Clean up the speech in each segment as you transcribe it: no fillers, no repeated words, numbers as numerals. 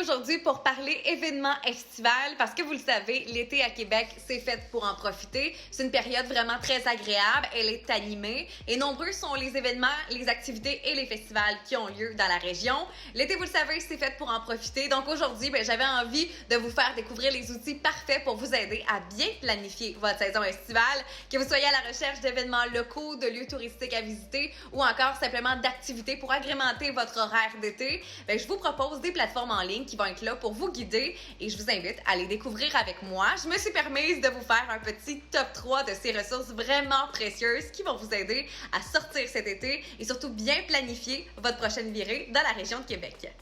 aujourd'hui pour parler événements estivales parce que vous le savez, l'été à Québec, c'est fait pour en profiter. C'est une période vraiment très agréable, elle est animée et nombreux sont les événements, les activités et les festivals qui ont lieu dans la région. L'été, vous le savez, c'est fait pour en profiter. Donc aujourd'hui, j'avais envie de vous faire découvrir les outils parfaits pour vous aider à bien planifier votre saison estivale, que vous soyez à la recherche d'événements locaux, de lieux touristiques à visiter ou encore simplement d'activités pour agrémenter votre horaire d'été. Je vous propose des plateformes en ligne qui vont être là pour vous guider et je vous invite à les découvrir avec moi. Je me suis permise de vous faire un petit top 3 de ces ressources vraiment précieuses qui vont vous aider à sortir cet été et surtout bien planifier votre prochaine virée dans la région de Québec.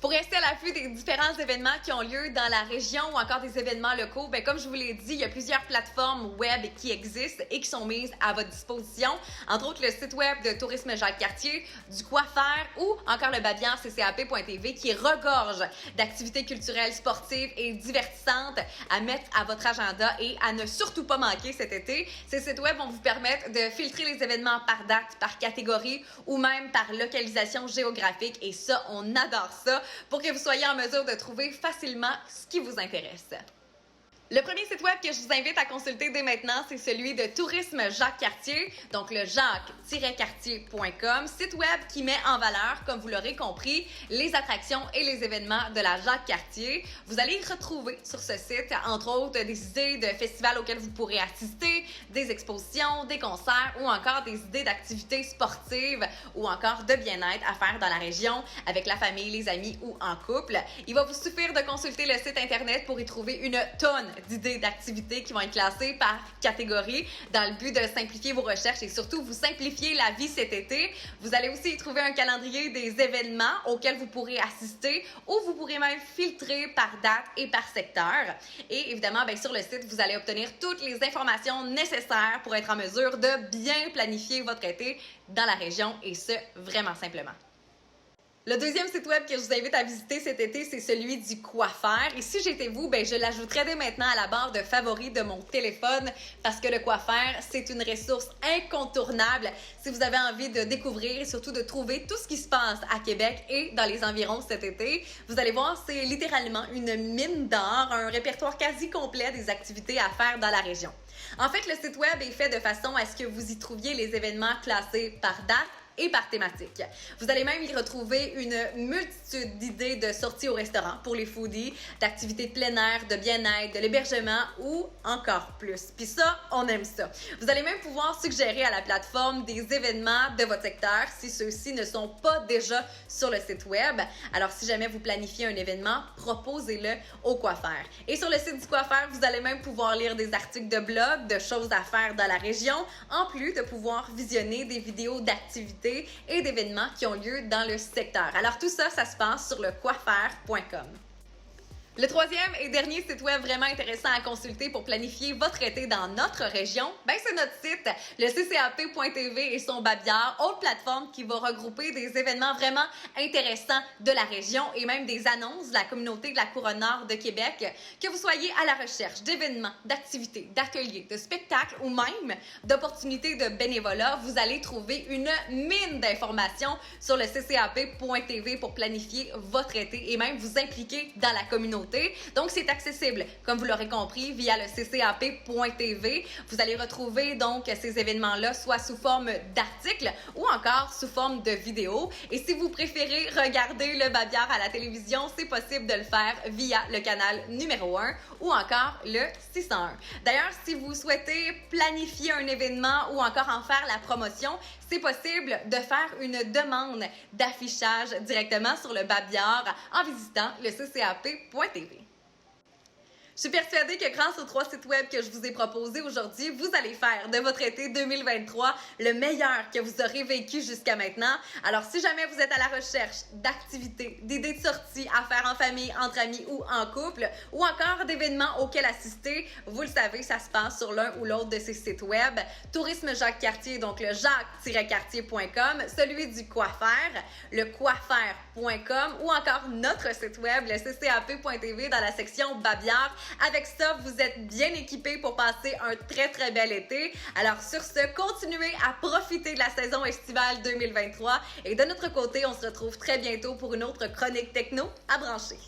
Pour rester à l'affût des différents événements qui ont lieu dans la région ou encore des événements locaux, comme je vous l'ai dit, il y a plusieurs plateformes web qui existent et qui sont mises à votre disposition. Entre autres, le site web de Tourisme Jacques-Cartier, du Quoi faire ou encore le Babillard CCAP.tv qui regorge d'activités culturelles, sportives et divertissantes à mettre à votre agenda et à ne surtout pas manquer cet été. Ces sites web vont vous permettre de filtrer les événements par date, par catégorie ou même par localisation géographique et ça, on adore ça, pour que vous soyez en mesure de trouver facilement ce qui vous intéresse. Le premier site web que je vous invite à consulter dès maintenant, c'est celui de Tourisme Jacques-Cartier, donc le jacques-cartier.com, site web qui met en valeur, comme vous l'aurez compris, les attractions et les événements de la Jacques-Cartier. Vous allez y retrouver sur ce site, entre autres, des idées de festivals auxquels vous pourrez assister, des expositions, des concerts ou encore des idées d'activités sportives ou encore de bien-être à faire dans la région avec la famille, les amis ou en couple. Il va vous suffire de consulter le site internet pour y trouver une tonne d'idées d'activités qui vont être classées par catégorie dans le but de simplifier vos recherches et surtout vous simplifier la vie cet été. Vous allez aussi y trouver un calendrier des événements auxquels vous pourrez assister ou vous pourrez même filtrer par date et par secteur. Et évidemment, sur le site, vous allez obtenir toutes les informations nécessaires pour être en mesure de bien planifier votre été dans la région et ce, vraiment simplement. Le deuxième site web que je vous invite à visiter cet été, c'est celui du Quoi faire. Et si j'étais vous, je l'ajouterais dès maintenant à la barre de favoris de mon téléphone parce que le Quoi faire, c'est une ressource incontournable si vous avez envie de découvrir et surtout de trouver tout ce qui se passe à Québec et dans les environs cet été. Vous allez voir, c'est littéralement une mine d'or, un répertoire quasi complet des activités à faire dans la région. En fait, le site web est fait de façon à ce que vous y trouviez les événements classés par date et par thématique. Vous allez même y retrouver une multitude d'idées de sorties au restaurant pour les foodies, d'activités de plein air, de bien-être, de l'hébergement ou encore plus. Puis ça, on aime ça. Vous allez même pouvoir suggérer à la plateforme des événements de votre secteur si ceux-ci ne sont pas déjà sur le site web. Alors si jamais vous planifiez un événement, proposez-le au Quoi faire. Et sur le site du Quoi faire, vous allez même pouvoir lire des articles de blog, de choses à faire dans la région, en plus de pouvoir visionner des vidéos d'activités et d'événements qui ont lieu dans le secteur. Alors tout ça, ça se passe sur le quoifaire.com. Le troisième et dernier site web vraiment intéressant à consulter pour planifier votre été dans notre région, c'est notre site, le ccap.tv et son Babillard, autre plateforme qui va regrouper des événements vraiment intéressants de la région et même des annonces de la communauté de la Couronne Nord de Québec. Que vous soyez à la recherche d'événements, d'activités, d'ateliers, de spectacles ou même d'opportunités de bénévolat, vous allez trouver une mine d'informations sur le ccap.tv pour planifier votre été et même vous impliquer dans la communauté. Donc, c'est accessible, comme vous l'aurez compris, via le ccap.tv. Vous allez retrouver donc ces événements-là soit sous forme d'articles ou encore sous forme de vidéos. Et si vous préférez regarder le Babillard à la télévision, c'est possible de le faire via le canal numéro 1 ou encore le 601. D'ailleurs, si vous souhaitez planifier un événement ou encore en faire la promotion, c'est possible de faire une demande d'affichage directement sur le Babillard en visitant le ccap.tv. Je suis persuadée que grâce aux 3 sites web que je vous ai proposés aujourd'hui, vous allez faire de votre été 2023 le meilleur que vous aurez vécu jusqu'à maintenant. Alors, si jamais vous êtes à la recherche d'activités, d'idées de sorties à faire en famille, entre amis ou en couple, ou encore d'événements auxquels assister, vous le savez, ça se passe sur l'un ou l'autre de ces sites web. Tourisme Jacques-Cartier, donc le jacques-cartier.com, celui du Quoi faire, le quoifaire.com ccap.com ou encore notre site web, le ccap.tv, dans la section Babière. Avec ça, vous êtes bien équipés pour passer un très bel été. Alors sur ce, continuez à profiter de la saison estivale 2023 et de notre côté, on se retrouve très bientôt pour une autre chronique techno à brancher.